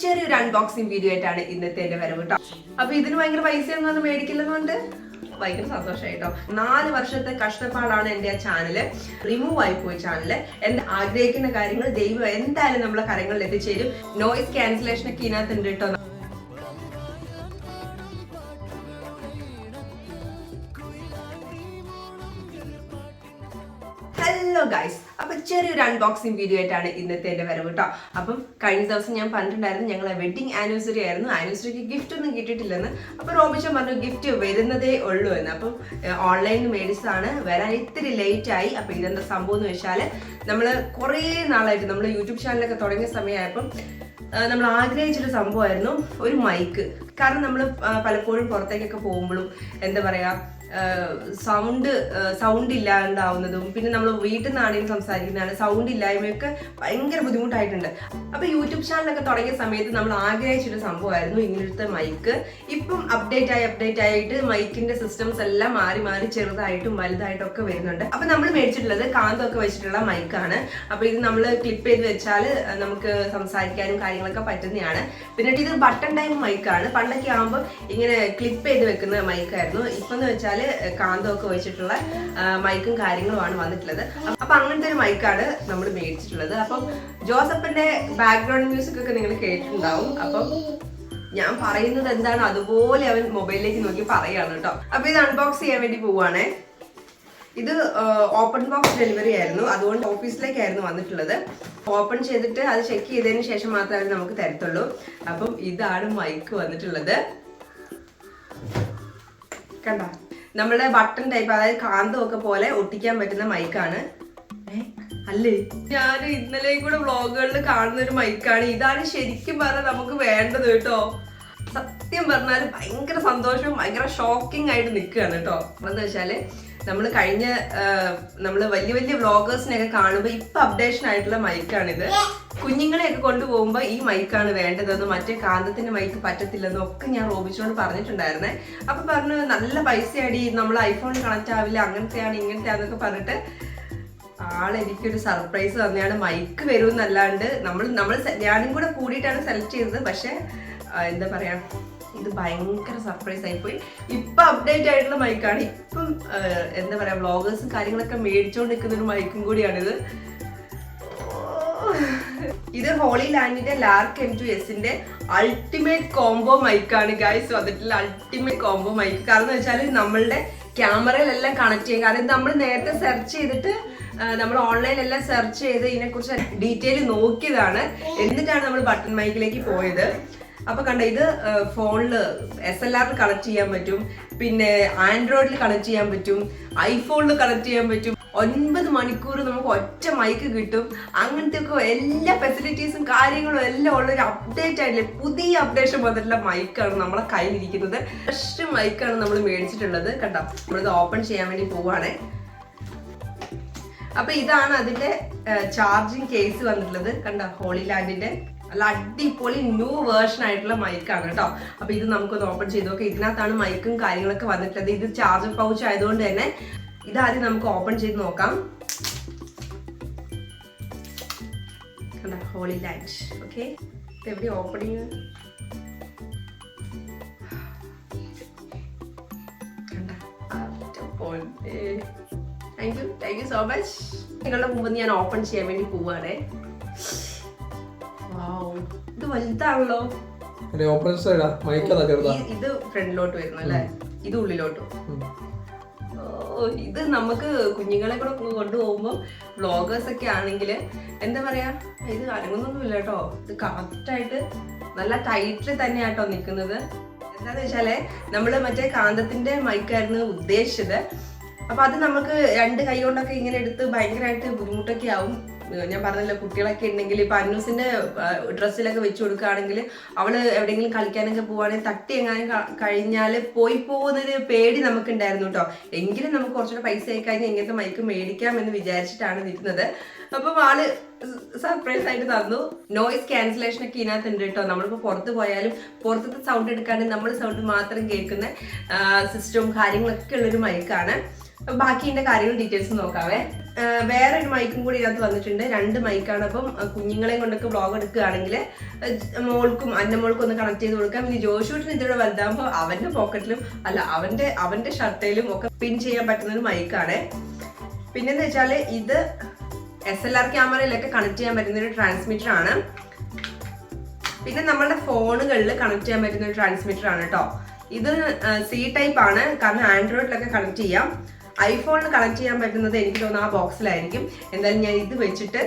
ചെറിയൊരു unboxing video ആയിട്ടാണ് ഇന്നത്തെ എന്റെ വരവ് കേട്ടോ. അപ്പൊ ഇതിന് ഭയങ്കര പൈസയൊന്നും മേടിക്കില്ലെന്നുണ്ട് ഭയങ്കര സന്തോഷമായിട്ടോ. 4 വർഷത്തെ കഷ്ടപ്പാടാണ് എന്റെ ആ ചാനല് റിമൂവ് ആയി പോയി. ചാനല് എന്റെ ആഗ്രഹിക്കുന്ന കാര്യങ്ങൾ ദൈവം എന്തായാലും നമ്മളെ കരങ്ങളിൽ എത്തിച്ചേരും. നോയിസ് ക്യാൻസലേഷൻ ഒക്കെ ഇതിനകത്തുണ്ട് കേട്ടോ. ഹലോ ഗൈസ്, അപ്പൊ ചെറിയൊരു അൺബോക്സിംഗ് വീഡിയോ ആയിട്ടാണ് ഇന്നത്തെ എന്റെ വരവ് കേട്ടോ. അപ്പം കഴിഞ്ഞ ദിവസം ഞാൻ പറഞ്ഞിട്ടുണ്ടായിരുന്നു ഞങ്ങളെ വെഡിങ് ആനിവേഴ്സറി ആയിരുന്നു. ആനിവേഴ്സറിക്ക് ഗിഫ്റ്റ് ഒന്നും കിട്ടിയിട്ടില്ലെന്ന്. അപ്പൊ റോബിച്ച പറഞ്ഞു ഗിഫ്റ്റ് വരുന്നതേ ഉള്ളൂ എന്ന്. അപ്പം ഓൺലൈനിൽ മേടിച്ചതാണ്, വരാൻ ഇത്തിരി ലേറ്റ് ആയി. അപ്പൊ ഇതെന്താ സംഭവം എന്ന് വെച്ചാല് നമ്മള് കുറേ നാളായിട്ട് നമ്മൾ യൂട്യൂബ് ചാനലൊക്കെ തുടങ്ങിയ സമയമായപ്പം നമ്മൾ ആഗ്രഹിച്ചൊരു സംഭവമായിരുന്നു ഒരു മൈക്ക്. കാരണം നമ്മൾ പലപ്പോഴും പുറത്തേക്കൊക്കെ പോകുമ്പോഴും എന്താ പറയാ സൗണ്ട് ഇല്ലാണ്ടാവുന്നതും പിന്നെ നമ്മൾ വീട്ടിൽ നിന്നാണെങ്കിലും സംസാരിക്കുന്നതാണ് സൗണ്ട് ഇല്ലായ്മയൊക്കെ ഭയങ്കര ബുദ്ധിമുട്ടായിട്ടുണ്ട്. അപ്പൊ യൂട്യൂബ് ചാനലൊക്കെ തുടങ്ങിയ സമയത്ത് നമ്മൾ ആഗ്രഹിച്ചൊരു സംഭവമായിരുന്നു ഇങ്ങനത്തെ മൈക്ക്. ഇപ്പം അപ്ഡേറ്റ് ആയിട്ട് മൈക്കിന്റെ സിസ്റ്റംസ് എല്ലാം മാറി ചെറുതായിട്ടും വലുതായിട്ടും ഒക്കെ വരുന്നുണ്ട്. അപ്പൊ നമ്മൾ മേടിച്ചിട്ടുള്ളത് കാന്തമൊക്കെ വെച്ചിട്ടുള്ള മൈക്കാണ്. അപ്പൊ ഇത് നമ്മൾ ക്ലിപ്പ് ചെയ്ത് വെച്ചാൽ നമുക്ക് സംസാരിക്കാനും കാര്യങ്ങളൊക്കെ പറ്റുന്നതാണ്. പിന്നെ ഇത് ബട്ടൺ ടൈപ്പ് മൈക്കാണ്. പണ്ടൊക്കെ ആകുമ്പോൾ ഇങ്ങനെ ക്ലിപ്പ് ചെയ്ത് വെക്കുന്ന മൈക്കായിരുന്നു. ഇപ്പൊന്ന് വെച്ചാൽ കാന്തമൊക്കെ വെച്ചിട്ടുള്ള മൈക്കും കാര്യങ്ങളുമാണ് വന്നിട്ടുള്ളത്. അപ്പൊ അങ്ങനത്തെ ഒരു മൈക്കാണ് നമ്മൾ മേടിച്ചിട്ടുള്ളത്. അപ്പം ജോസഫിന്റെ ബാക്ക്ഗ്രൗണ്ട് മ്യൂസിക് ഒക്കെ നിങ്ങൾ കേട്ടിട്ടുണ്ടാവും. അപ്പം ഞാൻ പറയുന്നത് എന്താണ് അതുപോലെ അവൻ മൊബൈലിലേക്ക് നോക്കി പറയാണ് കേട്ടോ. അപ്പൊ ഇത് അൺബോക്സ് ചെയ്യാൻ വേണ്ടി പോവാണേ. ഇത് ഓപ്പൺ ബോക്സ് ഡെലിവറി ആയിരുന്നു, അതുകൊണ്ട് ഓഫീസിലേക്കായിരുന്നു വന്നിട്ടുള്ളത്. ഓപ്പൺ ചെയ്തിട്ട് അത് ചെക്ക് ചെയ്തതിന് ശേഷം മാത്രമേ നമുക്ക് തരത്തുള്ളൂ. അപ്പം ഇതാണ് മൈക്ക് വന്നിട്ടുള്ളത്. കണ്ട, നമ്മുടെ ബട്ടൺ ടൈപ്പ്, അതായത് കാന്തമൊക്കെ പോലെ ഒട്ടിക്കാൻ പറ്റുന്ന മൈക്കാണ് അല്ലേ. ഞാൻ ഇന്നലെയും കൂടെ വ്ളോഗുകളിൽ കാണുന്ന ഒരു മൈക്കാണ്. ഇതാണ് ശരിക്കും പറഞ്ഞാൽ നമുക്ക് വേണ്ടത് കേട്ടോ. സത്യം പറഞ്ഞാൽ ഭയങ്കര സന്തോഷവും ഭയങ്കര ഷോക്കിംഗ് ആയിട്ട് നിൽക്കുകയാണ് കേട്ടോ. എന്താ വെച്ചാല് നമ്മള് വലിയ വ്ളോഗേഴ്സിനെയൊക്കെ കാണുമ്പോൾ ഇപ്പൊ അപ്ഡേഷൻ ആയിട്ടുള്ള മൈക്കാണിത്. കുഞ്ഞുങ്ങളെയൊക്കെ കൊണ്ടുപോകുമ്പോൾ ഈ മൈക്കാണ് വേണ്ടതെന്നും മറ്റേ കാന്തത്തിന്റെ മൈക്ക് പറ്റത്തില്ലെന്നും ഒക്കെ ഞാൻ റോബിച്ചോട് പറഞ്ഞിട്ടുണ്ടായിരുന്നേ. അപ്പൊ പറഞ്ഞു നല്ല പൈസയാടി, നമ്മൾ ഐഫോണിൽ കണക്ട് ആവില്ല, അങ്ങനത്തെയാണ് ഇങ്ങനത്തെയാന്നൊക്കെ പറഞ്ഞിട്ട് എനിക്കൊരു സർപ്രൈസ് തന്നെയാണ്. മൈക്ക് വരുമെന്നല്ലാണ്ട് ഞാനും കൂടെ കൂടിയിട്ടാണ് സെലക്ട് ചെയ്തത്. പക്ഷെ എന്താ പറയാ, ഇത് ഭയങ്കര സർപ്രൈസ് ആയിപ്പോയി. ഇപ്പൊ അപ്ഡേറ്റ് ആയിട്ടുള്ള മൈക്കാണ്. ഇപ്പം എന്താ പറയാ വ്ളോഗേഴ്സും കാര്യങ്ങളൊക്കെ മേടിച്ചോണ്ട് നിൽക്കുന്ന ഒരു മൈക്കും കൂടിയാണിത്. ഇത് ഹോളി ലാൻഡിന്റെ ലാർക്ക് M2Sന്റെ അൾട്ടിമേറ്റ് കോംബോ മൈക്കാണ് ഗൈസ് വന്നിട്ടുള്ള അൾട്ടിമേറ്റ് കോംബോ മൈക്ക്. കാരണം എന്ന് വെച്ചാൽ നമ്മളുടെ ക്യാമറയിലെല്ലാം കണക്ട് ചെയ്യും. കാരണം നമ്മൾ നേരത്തെ സെർച്ച് ചെയ്തിട്ട് നമ്മൾ ഓൺലൈനിലെല്ലാം സെർച്ച് ചെയ്ത് ഇതിനെക്കുറിച്ച് ഡീറ്റെയിൽ നോക്കിയതാണ്. എന്നിട്ടാണ് നമ്മൾ ബട്ടൺ മൈക്കിലേക്ക് പോയത്. അപ്പൊ കണ്ട, ഇത് ഫോണില് SLR കണക്ട് ചെയ്യാൻ പറ്റും, പിന്നെ ആൻഡ്രോയിഡിൽ കണക്ട് ചെയ്യാൻ പറ്റും, ഐഫോണിൽ കണക്ട് ചെയ്യാൻ പറ്റും. 9 മണിക്കൂർ നമുക്ക് ഒറ്റ മൈക്ക് കിട്ടും. അങ്ങനത്തെ ഒക്കെ എല്ലാ ഫെസിലിറ്റീസും കാര്യങ്ങളും എല്ലാം ഉള്ളൊരു അപ്ഡേറ്റ് ആയിട്ടില്ലേ, പുതിയ അപ്ഡേഷൻ വന്നിട്ടുള്ള മൈക്കാണ് നമ്മളെ കയ്യിലിരിക്കുന്നത്. ഫ്രഷ് മൈക്കാണ് നമ്മൾ മേടിച്ചിട്ടുള്ളത്. കണ്ടോ, നമ്മളിത് ഓപ്പൺ ചെയ്യാൻ വേണ്ടി പോവാണേ. അപ്പൊ ഇതാണ് അതിന്റെ ചാർജിങ് കേസ് വന്നിട്ടുള്ളത്. കണ്ടോ, ഹോളി ലാൻഡിന്റെ നല്ല അടിപൊളി ന്യൂ വേർഷൻ ആയിട്ടുള്ള മൈക്കാണ് കേട്ടോ. അപ്പൊ ഇത് നമുക്കൊന്ന് ഓപ്പൺ ചെയ്ത് നോക്കാം. ഇതിനകത്താണ് മൈക്കും കാര്യങ്ങളൊക്കെ വന്നിട്ടുള്ളത്. ഇത് ചാർജർ പൗച്ച് ആയതുകൊണ്ട് തന്നെ ഇതാദ്യം നമുക്ക് ഓപ്പൺ ചെയ്ത് നോക്കാം. കണ്ടോ, ഹോളി ലാൻഡ്. ഓക്കെ, എവിടെ opening? Thank you so much. നിങ്ങളുടെ മുമ്പ് ഞാൻ ഓപ്പൺ ചെയ്യാൻ വേണ്ടി പോവാണേ. ഇത് വലുതാണല്ലോ. ഇത് ഫ്രണ്ടിലോട്ട് വരുന്നു അല്ലേ, ഇത് ഉള്ളിലോട്ടും. ഇത് നമുക്ക് കുഞ്ഞുങ്ങളെ കൂടെ കൊണ്ടുപോകുമ്പോൾ വ്ളോഗേഴ്സ് ഒക്കെ ആണെങ്കിൽ എന്താ പറയാ, ഇത് അനങ്ങുന്നൊന്നുമില്ല കേട്ടോ. ഇത് കറക്റ്റായിട്ട് നല്ല ടൈറ്റിൽ തന്നെയാട്ടോ നിൽക്കുന്നത്. എന്താന്ന് വെച്ചാല് നമ്മള് മറ്റേ കാന്തത്തിന്റെ മൈക്കായിരുന്നു ഉദ്ദേശിച്ചത്. അപ്പൊ അത് നമുക്ക് 2 കൈ കൊണ്ടൊക്കെ ഇങ്ങനെ എടുത്ത് ഭയങ്കരമായിട്ട് ബുദ്ധിമുട്ടൊക്കെ ആവും. ഞാൻ പറഞ്ഞല്ലോ, കുട്ടികളൊക്കെ ഉണ്ടെങ്കിൽ ഇപ്പൊ അന്നൂസിന്റെ ഡ്രസ്സിലൊക്കെ വെച്ച് കൊടുക്കുകയാണെങ്കിൽ അവള് എവിടെയെങ്കിലും കളിക്കാനൊക്കെ പോവാണെങ്കിൽ തട്ടി എങ്ങാനും കഴിഞ്ഞാല് പോയി പോകുന്നൊരു പേടി നമുക്ക് ഉണ്ടായിരുന്നു കേട്ടോ. എങ്കിലും നമുക്ക് കുറച്ചുകൂടെ പൈസ ആയി കഴിഞ്ഞാൽ ഇങ്ങനത്തെ മൈക്ക് മേടിക്കാം എന്ന് വിചാരിച്ചിട്ടാണ് നിൽക്കുന്നത്. അപ്പം ആള് സർപ്രൈസ് ആയിട്ട് തന്നു. നോയിസ് ക്യാൻസലേഷൻ ഒക്കെ ഇതിനകത്തുണ്ട് കേട്ടോ. നമ്മളിപ്പോൾ പുറത്ത് പോയാലും പുറത്തത്തെ സൗണ്ട് എടുക്കാണ്ട് നമ്മൾ സൗണ്ട് മാത്രം കേൾക്കുന്ന സിസ്റ്റവും കാര്യങ്ങളൊക്കെ ഉള്ളൊരു മൈക്കാണ്. ബാക്കിന്റെ കാര്യങ്ങൾ ഡീറ്റെയിൽസ് നോക്കാവേ. വേറെ ഒരു മൈക്കും കൂടി ഇതിനകത്ത് വന്നിട്ടുണ്ട്. 2 മൈക്കാണ്. അപ്പം കുഞ്ഞുങ്ങളെയും കൊണ്ടൊക്കെ വ്ളോഗ് എടുക്കുകയാണെങ്കിൽ മോൾക്കും അന്നമോൾക്കും ഒന്ന് കണക്ട് ചെയ്ത് കൊടുക്കാം. ഇനി ജോഷൂട്ടിന് ഇതിലൂടെ വലുതാകുമ്പോൾ അവന്റെ പോക്കറ്റിലും അല്ല അവന്റെ ഷർട്ടിലും ഒക്കെ പിൻ ചെയ്യാൻ പറ്റുന്ന ഒരു മൈക്കാണ്. പിന്നെന്ന് വെച്ചാല് ഇത് SLR ക്യാമറയിലൊക്കെ കണക്ട് ചെയ്യാൻ പറ്റുന്ന ഒരു ട്രാൻസ്മിറ്റർ ആണ്. പിന്നെ നമ്മളുടെ ഫോണുകളിൽ കണക്ട് ചെയ്യാൻ പറ്റുന്ന ഒരു ട്രാൻസ്മിറ്റർ ആണ് കേട്ടോ. ഇത് C ടൈപ്പ് ആണ്, കാരണം ആൻഡ്രോയിഡിലൊക്കെ കണക്ട് ചെയ്യാം. ഐഫോണിൽ കണക്ട് ചെയ്യാൻ പറ്റുന്നത് എനിക്ക് തോന്നുന്നു ആ ബോക്സിലായിരിക്കും. എന്തായാലും ഞാൻ ഇത് വെച്ചിട്ട്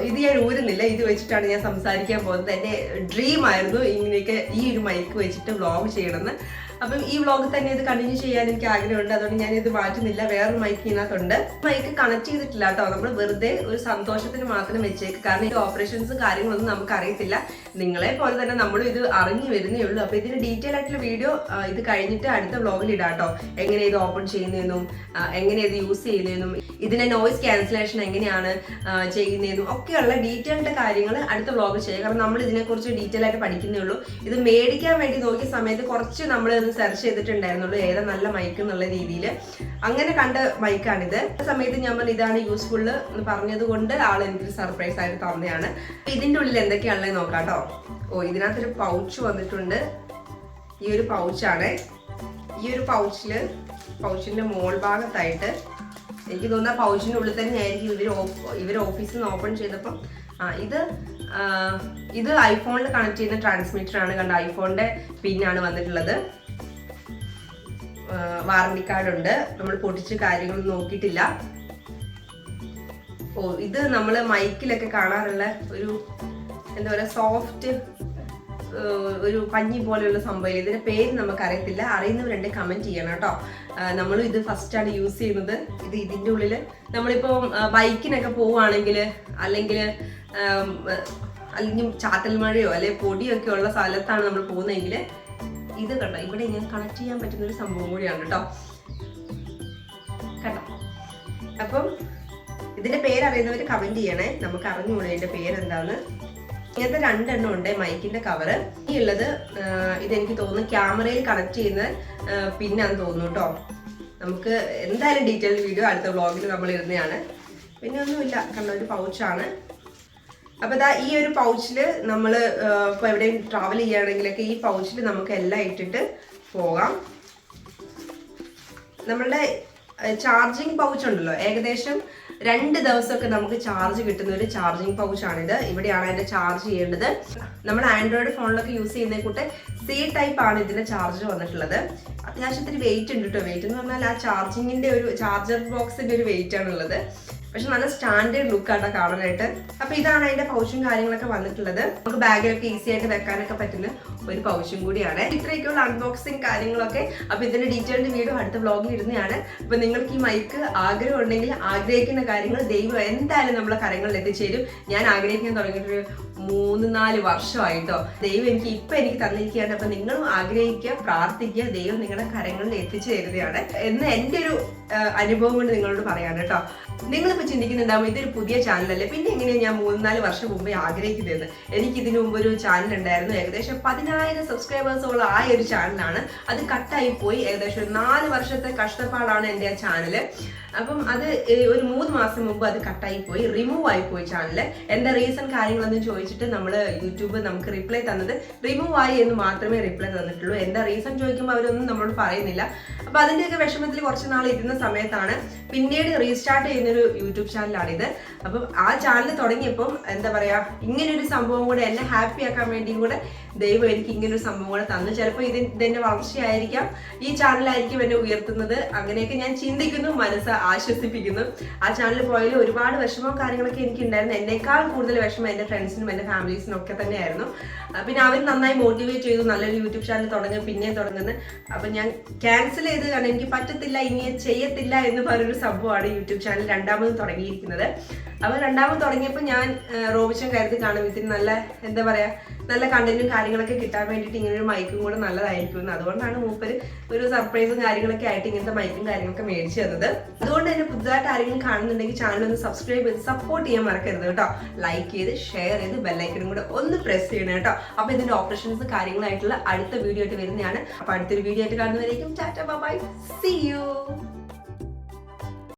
ഇത് ഞാൻ ഊരുന്നില്ല, ഇത് വെച്ചിട്ടാണ് ഞാൻ സംസാരിക്കാൻ പോകുന്നത്. എൻ്റെ ഡ്രീം ആയിരുന്നു ഇങ്ങനെയൊക്കെ ഈ ഒരു മൈക്ക് വെച്ചിട്ട് വ്ളോഗ് ചെയ്യണമെന്ന്. അപ്പം ഈ വ്ളോഗ് തന്നെ ഇത് കണ്ടിന്യൂ ചെയ്യാൻ എനിക്ക് ആഗ്രഹമുണ്ട്. അതുകൊണ്ട് ഞാൻ ഇത് മാറ്റുന്നില്ല. വേറൊരു മൈക്ക് ഇതിനകത്തുണ്ട്. മൈക്ക് കണക്ട് ചെയ്തിട്ടില്ല കേട്ടോ, നമ്മൾ വെറുതെ ഒരു സന്തോഷത്തിന് മാത്രം വെച്ചേക്ക്. കാരണം ഈ ഓപ്പറേഷൻസ് കാര്യങ്ങളൊന്നും നമുക്ക് അറിയത്തില്ല. നിങ്ങളെ പോലെ തന്നെ നമ്മളും ഇത് അറിഞ്ഞു വരുന്നേ ഉള്ളൂ. അപ്പൊ ഇതിന് ഡീറ്റെയിൽ ആയിട്ടുള്ള വീഡിയോ ഇത് കഴിഞ്ഞിട്ട് അടുത്ത വ്ളോഗിൽ ഇടാം കേട്ടോ. എങ്ങനെ ഇത് ഓപ്പൺ ചെയ്യുന്നതെന്നും എങ്ങനെ ഇത് യൂസ് ചെയ്യുന്നതെന്നും ഇതിന്റെ നോയിസ് ക്യാൻസലേഷൻ എങ്ങനെയാണ് ചെയ്യുന്നതെന്നും ഒക്കെയുള്ള ഡീറ്റെയിൽഡ് കാര്യങ്ങൾ അടുത്ത വ്ളോഗ് ചെയ്യാം. കാരണം നമ്മൾ ഇതിനെക്കുറിച്ച് ഡീറ്റെയിൽ ആയിട്ട് പഠിക്കുന്നേ ഉള്ളൂ. ഇത് മേടിക്കാൻ വേണ്ടി നോക്കിയ സമയത്ത് കുറച്ച് നമ്മൾ സെർച്ച് ചെയ്തിട്ടുണ്ടായിരുന്നുള്ളൂ ഏതാ നല്ല മൈക്ക് എന്നുള്ള രീതിയിൽ. അങ്ങനെ കണ്ട മൈക്കാണിത്. ആ സമയത്ത് ഞാൻ പറഞ്ഞു ഇതാണ് യൂസ്ഫുൾ എന്ന് പറഞ്ഞത് കൊണ്ട് ആൾ എനിക്കൊരു സർപ്രൈസ് ആയിട്ട് തന്നെയാണ്. ഇതിന്റെ ഉള്ളിൽ എന്തൊക്കെയാണുള്ളത് നോക്കാം കേട്ടോ. ഇതിനകത്തൊരു പൗച്ച് വന്നിട്ടുണ്ട്. ഈ ഒരു പൗച്ചാണ്. ഈ ഒരു പൗച്ചിന്റെ മോൾ ഭാഗത്തായിട്ട് എനിക്ക് തോന്നുന്ന പൗച്ചിന്റെ ഉള്ളിൽ തന്നെ ആയിരിക്കും ഇവർ ഓഫീസിൽ നിന്ന് ഓപ്പൺ ചെയ്തപ്പം ഇത് ഐഫോണിൽ കണക്ട് ചെയ്യുന്ന ട്രാൻസ്മിറ്റർ ആണ്. കണ്ട ഐഫോണിന്റെ പിന്നാണ് വന്നിട്ടുള്ളത്. വാറണ്ടി കാർഡ് ഉണ്ട്. നമ്മൾ പൊട്ടിച്ച് കാര്യങ്ങൾ നോക്കിയിട്ടില്ല. ഇത് നമ്മൾ മൈക്കിലൊക്കെ കാണാറുള്ള ഒരു എന്താ പറയുക സോഫ്റ്റ് ഒരു പഞ്ഞി പോലെയുള്ള സംഭവം. ഇതിന്റെ പേര് നമുക്ക് അറിയത്തില്ല. അറിയുന്നവരുണ്ട് കമന്റ് ചെയ്യണം കേട്ടോ. നമ്മളും ഇത് ഫസ്റ്റ് ആണ് യൂസ് ചെയ്യുന്നത്. ഇതിന്റെ ഉള്ളിൽ നമ്മളിപ്പോൾ ബൈക്കിനൊക്കെ പോവുകയാണെങ്കിൽ അല്ലെങ്കിൽ ചാറ്റൽ മഴയോ അല്ലെങ്കിൽ പൊടിയൊക്കെ ഉള്ള സ്ഥലത്താണ് നമ്മൾ പോകുന്നതെങ്കിൽ ഇത് കണ്ടോ, ഇവിടെ ഇങ്ങനെ കണക്ട് ചെയ്യാൻ പറ്റുന്ന ഒരു സംഭവം കൂടിയാണ് കേട്ടോ. കണ്ടോ? അപ്പം ഇതിന്റെ പേരറിയുന്നവർ കമന്റ് ചെയ്യണേ. നമുക്ക് അറിഞ്ഞുകൂടെ ഇതിന്റെ പേരെന്താന്ന്. ഇങ്ങനത്തെ 2 എണ്ണം ഉണ്ട് മൈക്കിന്റെ കവറ്. ഈ ഉള്ളത് ഇതെനിക്ക് തോന്നുന്നു ക്യാമറയിൽ കണക്ട് ചെയ്യുന്ന പിന്നാന്ന് തോന്നുന്നു കേട്ടോ. നമുക്ക് എന്തായാലും ഡീറ്റെയിൽ വീഡിയോ അടുത്ത വ്ളോഗിൽ നമ്മൾ ഇടുന്നതാണ്. പിന്നെ ഒന്നുമില്ല, കണ്ട ഒരു പൗച്ചാണ്. അപ്പൊ ഈ ഒരു പൗച്ചില് നമ്മൾ ഇപ്പൊ എവിടെയും ട്രാവൽ ചെയ്യുകയാണെങ്കിലൊക്കെ ഈ പൗച്ചിൽ നമുക്ക് എല്ലാം ഇട്ടിട്ട് പോകാം. നമ്മളുടെ ചാർജിങ് പൗച്ച് ഉണ്ടല്ലോ, ഏകദേശം 2 ദിവസമൊക്കെ നമുക്ക് ചാർജ് കിട്ടുന്ന ഒരു ചാർജിങ് പൗച്ചാണിത്. ഇവിടെയാണ് അതിന്റെ ചാർജ് ചെയ്യേണ്ടത്. നമ്മൾ ആൻഡ്രോയിഡ് ഫോണിലൊക്കെ യൂസ് ചെയ്യുന്ന കൂട്ട് C ടൈപ്പ് ആണ് ഇതിന്റെ ചാർജർ വന്നിട്ടുള്ളത്. അത്യാവശ്യത്തിന് വെയിറ്റ് ഉണ്ട് കേട്ടോ. വെയിറ്റ് എന്ന് പറഞ്ഞാൽ ആ ചാർജിങ്ങിന്റെ ഒരു ചാർജർ ബോക്സിന്റെ ഒരു വെയിറ്റ് ആണുള്ളത്. പക്ഷെ നല്ല സ്റ്റാൻഡേർഡ് ലുക്ക് ആട്ടോ കാണാനായിട്ട്. അപ്പൊ ഇതാണ് അതിന്റെ പൗച്ചും കാര്യങ്ങളൊക്കെ വന്നിട്ടുള്ളത്. നമുക്ക് ബാഗിലൊക്കെ ഈസി ആയിട്ട് വെക്കാനൊക്കെ പറ്റുന്ന ഒരു പൗച്ചും കൂടിയാണ്. ഇത്രയൊക്കെയുള്ള അൺബോക്സിങ് കാര്യങ്ങളൊക്കെ. അപ്പൊ ഇതിന്റെ ഡീറ്റെയിൽഡ് വീഡിയോ അടുത്ത വ്ളോഗിൽ ഇടുന്നതാണ്. അപ്പൊ നിങ്ങൾക്ക് ഈ മൈക്ക് ആഗ്രഹം ഉണ്ടെങ്കിൽ ആഗ്രഹിക്കുന്ന കാര്യങ്ങൾ ദൈവം എന്തായാലും നമ്മളെ കാര്യങ്ങളിൽ എത്തിച്ചേരും. ഞാൻ ആഗ്രഹിക്കാൻ തുടങ്ങിയിട്ടൊരു 3-4 വർഷമായിട്ടോ. ദൈവം എനിക്ക് തന്നിരിക്കുകയാണ്. അപ്പൊ നിങ്ങളും ആഗ്രഹിക്കുക, പ്രാർത്ഥിക്കുക, ദൈവം നിങ്ങളുടെ കാര്യങ്ങളിൽ എത്തിച്ചു തരുന്നതാണ് എന്ന് എൻ്റെ ഒരു അനുഭവം കൊണ്ട് നിങ്ങളോട് പറയാണ് കേട്ടോ. നിങ്ങളിപ്പോൾ ചിന്തിക്കുന്നുണ്ടാവും ഇതൊരു പുതിയ ചാനലല്ലേ, പിന്നെ എങ്ങനെയാണ് ഞാൻ 3-4 വർഷം മുമ്പേ ആഗ്രഹിക്കുന്നത്. എനിക്ക് ഇതിനു മുമ്പ് ഒരു ചാനൽ ഉണ്ടായിരുന്നു. ഏകദേശം 10,000 സബ്സ്ക്രൈബേഴ്സോളം ആയ ഒരു ചാനലാണ്. അത് കട്ടായി പോയി. ഏകദേശം 4 വർഷത്തെ കഷ്ടപ്പാടാണ് എൻ്റെ ആ ചാനല്. അപ്പം അത് ഒരു 3 മാസം മുമ്പ് അത് കട്ടായി പോയി, റിമൂവ് ആയി പോയി ചാനല്. എന്താ റീസൺ കാര്യങ്ങളൊന്നും ചോദിച്ചിട്ട് നമ്മൾ യൂട്യൂബ് നമുക്ക് റിപ്ലൈ തന്നത് റിമൂവ് ആയി എന്ന് മാത്രമേ റിപ്ലൈ തന്നിട്ടുള്ളൂ. എന്താ റീസൺ ചോദിക്കുമ്പോൾ അവരൊന്നും നമ്മളോട് പറയുന്നില്ല. അപ്പൊ അതിന്റെയൊക്കെ വിഷമത്തിൽ കുറച്ച് നാൾ ഇരുന്ന സമയത്താണ് പിന്നീട് റീസ്റ്റാർട്ട് ചെയ്യുന്നൊരു യൂട്യൂബ് ചാനലാണിത്. അപ്പം ആ ചാനൽ തുടങ്ങിയപ്പം എന്താ പറയാ, ഇങ്ങനൊരു സംഭവം കൂടെ എന്നെ ഹാപ്പി ആക്കാൻ വേണ്ടിയും കൂടെ ദൈവം എനിക്ക് ഇങ്ങനൊരു സംഭവം കൂടെ തന്നു. ചിലപ്പോൾ ഇതിന്റെ വളർച്ചയായിരിക്കാം, ഈ ചാനലായിരിക്കും എന്നെ ഉയർത്തുന്നത്. അങ്ങനെയൊക്കെ ഞാൻ ചിന്തിക്കുന്നു, മനസ്സ് ആശ്വസിപ്പിക്കുന്നു. ആ ചാനൽ പോയാലും ഒരുപാട് വിഷമവും കാര്യങ്ങളൊക്കെ എനിക്ക് ഉണ്ടായിരുന്നു. എന്നേക്കാൾ കൂടുതൽ വിഷമം എൻ്റെ ഫ്രണ്ട്സിനും എൻ്റെ ഫാമിലീസിനും ഒക്കെ തന്നെയായിരുന്നു. പിന്നെ അവർ നന്നായി മോട്ടിവേറ്റ് ചെയ്തു, നല്ലൊരു യൂട്യൂബ് ചാനൽ തുടങ്ങും, പിന്നെ തുടങ്ങുന്നത്. അപ്പം ഞാൻ ക്യാൻസൽ ചെയ്ത്, കാരണം എനിക്ക് പറ്റത്തില്ല, ഇനി ചെയ്യത്തില്ല എന്ന് പറഞ്ഞൊരു സംഭവമാണ് യൂട്യൂബ് ചാനൽ രണ്ടാമത് തുടങ്ങിയിരിക്കുന്നത്. അപ്പോൾ രണ്ടാമത് തുടങ്ങിയപ്പോൾ ഞാൻ റോബിഷൻ കരുതി കാണും ഇതിന് നല്ല എന്താ പറയാ, നല്ല കണ്ടന്റും കാര്യങ്ങളൊക്കെ കിട്ടാൻ വേണ്ടിയിട്ട് ഇങ്ങനൊരു മൈക്കും കൂടെ നല്ലതായിരിക്കും. അതുകൊണ്ടാണ് മൂപ്പര് ഒരു സർപ്രൈസും കാര്യങ്ങളൊക്കെ ആയിട്ട് ഇങ്ങനത്തെ മൈക്കും കാര്യങ്ങളൊക്കെ മേടിച്ചു തന്നത്. അതുകൊണ്ട് തന്നെ പുതുതായിട്ട് ആരെങ്കിലും കാണുന്നുണ്ടെങ്കിൽ ചാനൽ ഒന്ന് സബ്സ്ക്രൈബ് ചെയ്ത് സപ്പോർട്ട് ചെയ്യാൻ മറക്കരുത് കേട്ടോ. ലൈക്ക് ചെയ്ത് ഷെയർ ചെയ്ത് ബെല്ലൈക്കനും കൂടെ ഒന്ന് പ്രസ് ചെയ്യണം കേട്ടോ. അപ്പൊ ഇതിന്റെ ഓപ്പറേഷൻസ് കാര്യങ്ങളായിട്ടുള്ള അടുത്ത വീഡിയോ ആയിട്ട് വരുന്നതാണ്. അപ്പൊ അടുത്തൊരു വീഡിയോ ആയിട്ട് കാണുന്നവരേക്കും ടാറ്റ ബൈ, സീ യു.